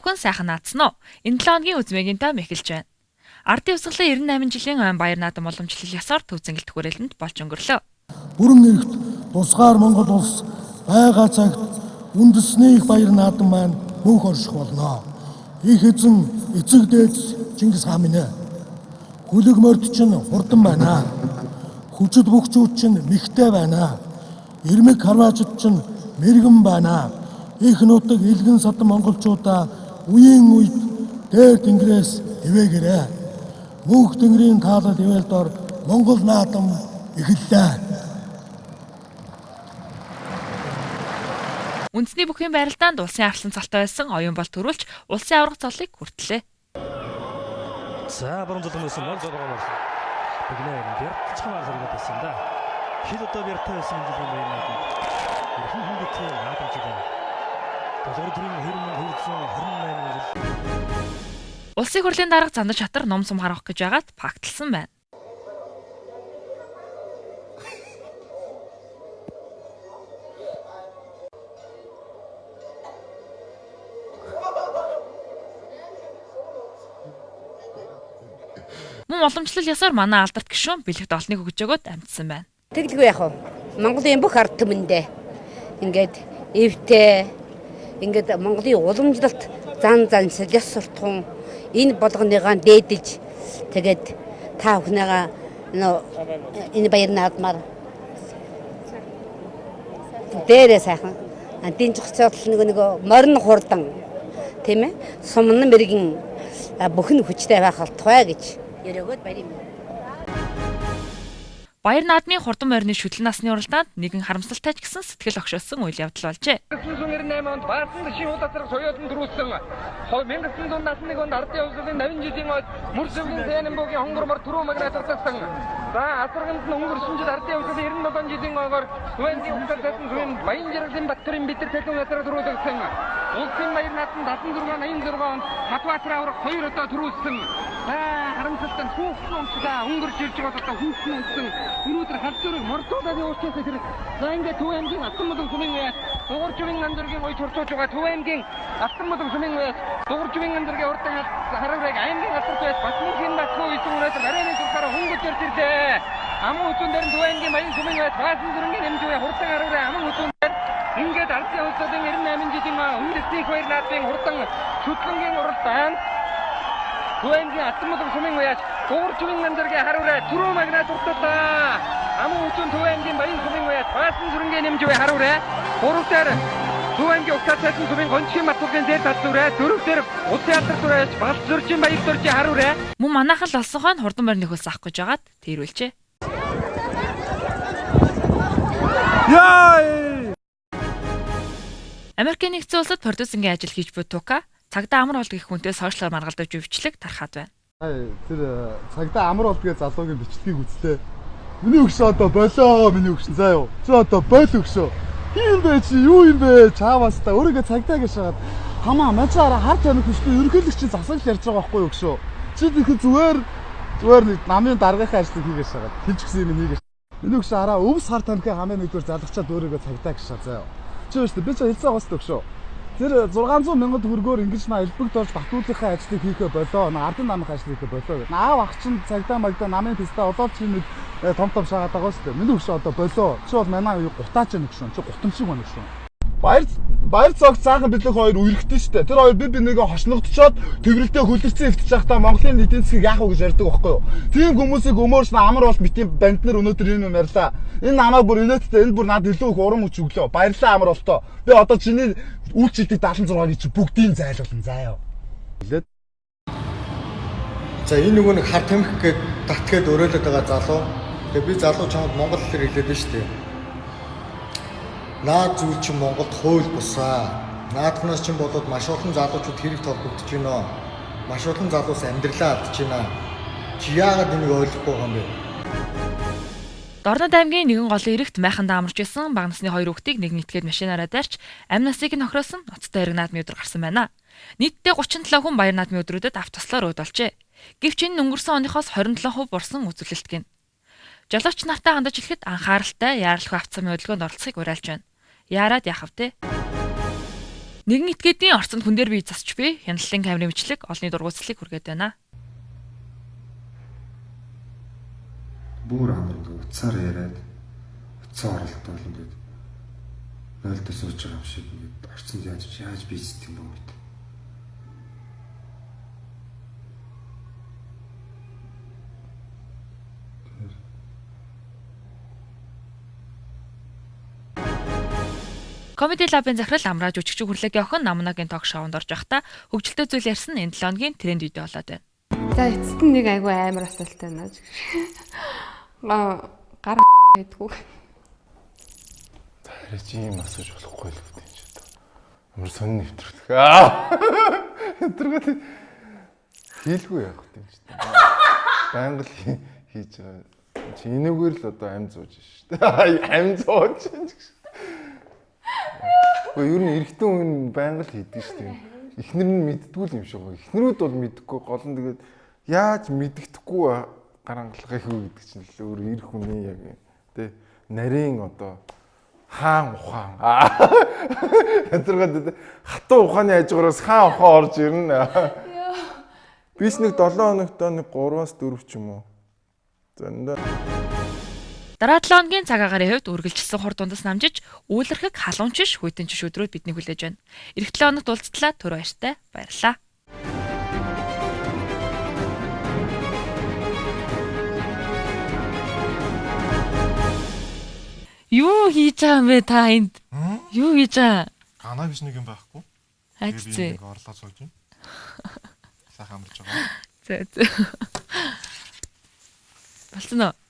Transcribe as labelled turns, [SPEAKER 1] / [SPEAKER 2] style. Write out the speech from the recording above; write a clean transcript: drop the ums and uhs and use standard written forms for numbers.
[SPEAKER 1] бүхэн сайхан наацсан уу? Энэ 7 хоногийн үзмээгийн том эхэлж байна. Ардын усгалан 98 жилийн ойн баяр наадам уламжлал ясаар төвцөнгөлт хүрээлэнд болж өнгөрлөө.
[SPEAKER 2] Бүрэн эрхт тусгаар Монгол улс байгаа цагт үндэсний их баяр наадам маань мөнх орших болно. Их эзэн эцэг дээд Чингис хаан минь хүлэг морд чинь хурдан байна. Хүчит бөхчүүд чинь мэгтэй байна. Ирмэг харваачид чинь мэрэгэн байна. Их нутаг илгэн садан монголчуудаа үеийн үед дээр тэнгэрээс ивээгээрээ. Мөнх тэнгэрийн таалал ивэлдор Монгол наадам эхэллээ.
[SPEAKER 1] Үндэсний бүхийн байралдаанд улсын авсан цалтай байсан оюун бол төрүүлж улсын аврах цолыг хүртлээ.
[SPEAKER 3] За баруун залгамсан мал зоргоо бол бүгнээр бэрчмаар зоргоод байсан да. Хил одоо бэртэй байсан жилийн байнаад эрхэн хүндэтэй наадамж байна. Долоорын хэрмэн хөрсөн 28 жил.
[SPEAKER 1] Улсын хурлын дарга Зандаж Чатар ном сум харуулах гэж байгаад фактлсан байна. Мөн уламжлал ясаар манай алдарт гишүүн бэлэгт олныг өгж өгөөд амьдсан байна.
[SPEAKER 4] Тэгэлгүй яах вэ? Монголын бүх ард түмэндээ ингээд эвтэй ингээд Монголын уламжлалт зан заншилж суртахуун энэ болгоныгаа дээдэлж тэгээд та бүхнийгаа энэ баяр наадмаар дээрээ сайхан динж хоцоотл нэг морин хурдан тийм ээ сумны мэрэгэн бүхэн хүчтэй байх болтугай гэж ерөөгөөд баяр юм.
[SPEAKER 1] Баяр наадмын хурдан морины шүтлэн насны уралдаанд нэгэн харамсалтай ч гэсэн сэтгэл огшоосон үйл явдал болжээ.
[SPEAKER 5] 1998 онд Баасан гişийн уул азар соёолд төрүүлсэн 1991 онд ардын усгалын 80 жилийн ойд Мөрсөвлийн Зэнэмбөгийн хонгормор түрүү магнат татсан. За асарганд нь өнгөрсөн жил ардын усгалын 97 жилийн ойгоор Түвэнгийн усгал татсан түвэн Баян Жаргалын Баттарын бидэр талын газар төрүүлсэн. Улсын баяр наадманд 76 онд Матбаатар аврах 2 удаа төрүүлсэн. За харамсалтай хүүхэн унцлаа өнгөрч ирж байгаа одоо хүүхэн унцсан. Өнөөдөр халдварыг мордуулаад уучсан хэрэг. За ингээд Түвэнгийн Алтанмолон сүмийн үе Дугуйчвын гандрын ой чурцуулж байгаа Түвэнгийн Алтанмолон сүмийн үе Дугуйчвын гандрын урдан хараврыг аймгийн алдарт байс Батмунгийн батгүй үйсэн өнөөдөр нарийн зүрхаараа хөнгөж ирж ирлээ. Аман хүчүн дээр Түвэнгийн баян сүмийн үе Баасан зүрхний нэмжээ хурдан хараврын аман хүчүн дээр ингээд ардын улсуудын 98 жилийн үндэсний баяр наадмын хурдан шүтлэнгийн уралдаанд Түвэнгийн Алтанмолон сүмийн үе Дугуйчвын гандрын харавраа түрүү магнат урталаа. Аман хүчүн Түвэнгийн баян сүмийн үе Баасан зүрхний нэмжээ харавраа Гуравдаар Түвэнгийн угтаацсан сүмийн гончгийн матургийн зээл татлуурай дөрөвдөр улсын алдар дураач Балт зөрчийн баяр дөржийн харуулай.
[SPEAKER 1] Мөн манайхан л олсон хойно хурдан морины хөлс авах гэж байгаад тэрүүлжээ. Америкийн нэгдсэн улсад продюсерийн ажил хийж буй Тука цагдаа амар болд гэх хүнтэй сошиалар маргалдаж өвчлөг тархаад байна.
[SPEAKER 6] Тэр цагдаа амар болд гэх залуугийн бичлэгийг үзлээ. Миний өгшөө одоо болоо миний өгшин заа юу. Чи одоо бойл өгшөө. Юу юм бэ чи юу юм бэ? Чааваас та өөрийгөө цагдаа гэж шагаад хамаа мачаараа хар тамиг хүчтэй ерөнхийлөгч чинь засаг ярьж байгаа байхгүй юу өгшөө. Чи тэгэхээр зүгээр нэг намын даргийнхаа ажлыг хийгээд шагаад хилжчихсэн юм хийгээд. Миний өгшөө хараа өвс хар тамхи хамаа нэгдүгээр залгачаад өөрийгөө цагдаа гэж шаа заа юу. Чи өштэй би ч хэлсэн байгаас өгшөө. Тэр 600 мянган төгрөгөөр ингэж элбэгт орж Батуулынхаа ажлыг хийхэ болоо. Ардын намын ажлыг хийхэ болоо гэх. Аав ах чинь цагдаа магдаа намын писта олоолч нэг том шаагаад байгаа шүү дээ. Миний өгшөө одоо болоо. Чи бол манай гутаач нэгшүүн. Чи гутамшиг байна шүү. Баяр цогц цаахан бидлэг хоёр үерхтэн шүү дээ. Тэр хоёр би нэгээ хошногдчоод төврөлтөө хөлөрцөн эвтэж байхдаа Монголын эдийн засгийг яах вэ гэж ярьдаг байхгүй юу? Тийм хүмүүсийг өмөрч амар бол битийн банд нар өнөөдөр энэ юм ярьлаа. Энэ намайг бүр инээдтэй энэ бүр надад илүү их урам хүч өглөө. Баярлалаа амар болтоо. Би одоо чиний үйлчлэлтийг 76-ыг чи бүгдийг зайлуулна заа ёо.
[SPEAKER 7] За энэ нөгөө нэг хар тамхи гээд татгээд өрөөлөд байгаа залуу. Тэгээ би залуу чамд монгол хэлээр хэлээд байна шүү дээ. Наад зүйл чинь Монголд хууль бусаа. Наадмаас чинь болоод маш олон залуучууд хэрэг толбогдож байна. Маш олон залуус амьдралаа алдж байна. Чи яагаад энийг ойлгохгүй байгаа юм бэ?
[SPEAKER 1] Дорнод аймгийн нэгэн голын эрэгт майхандаа амарч исэн бага насны 2 хүүхдийг нэг нэтгээд машинаараа дарч амь насыг нь хохироосон ноцтой эрг наадмын өдөр гарсан байна. Нийтдээ 37 хүн баяр наадмын өдрүүдэд автослоор өөдөлжээ. Гэвч энэ өнгөрсөн оныхоос 27% бурсан үзүүлэлт гин. Жолооч нартай хандаж хэлэхэд анхааралтай яаралгүй авцсан хөдөлгөөнд оролцохыг уриалж байна. Яарад яах вэ? Нэгэн этгээдийн орцонд хүн дээр бие засч буй хяналтын камерын бичлэг олонний дургуутслыг хүргээд байна.
[SPEAKER 8] Бүр амраг уцаар яриад уцаа оролдол ингээд нойлдос сууж байгаа юм шиг ингээд орцонд яаж бийцдэг юм бэ?
[SPEAKER 1] Comedy Lab-ын захирал Амраа жүжигчиг хүрлэг явах Намнагийн ток шоунд орж байхдаа хөгжилтэй зүйл ярьсан энэ 7 өдрийн тренд видео болоод байна.
[SPEAKER 9] За эцэст нь нэг айгүй амар асуулттай байна. Гар гэдгүү.
[SPEAKER 10] За чи юм асууж болохгүй л гэдэг юм чи одоо. Амар сонин нэвтрүүлэх. Тэргээд хийлгүй яах вэ юм чи. Байнга л хийж байгаа. Чи энэгээр л одоо амь зууж шүү дээ. Амь зууж чинь гэж. Гэхдээ ер нь эрэгтэй хүн байнга л хийдэг шүү дээ. Эхнэр нь мэддгүү л юм шиг байна. Эхнэрүүд бол мэддэггүй, гол нь тэгээд яаж мэддэхгүй гарангалах их үү гэдэг чинь л өөр эрх хүний яг тий нарийн одоо хаан ухаан. Тэргээд хатуу ухааны хажуугараас хаан ухаан орж ирнэ. Биш нэг 7 хоногт нэг 3-4 ч юм уу. Зөндөө
[SPEAKER 1] Дараа 7 өдрийн цаг агарын хувьд үргэлжилсэн хур дундас намжиж, үйлэрхэг халуунчиш хүйтэнчиш өдрүүд бидний хүлээж байна. Ирэх 7 хоногт уулзтлаа түр баяртай баярлалаа. Юу хийж байгаа юм бэ та энд? Юу хийж байгаа?
[SPEAKER 6] Ганаа биш нэг юм байхгүй.
[SPEAKER 1] Хайцээ.
[SPEAKER 6] Нэг орлоо сууж байна. Сайхан амарч байгаа.
[SPEAKER 1] Зөө. Болсон уу?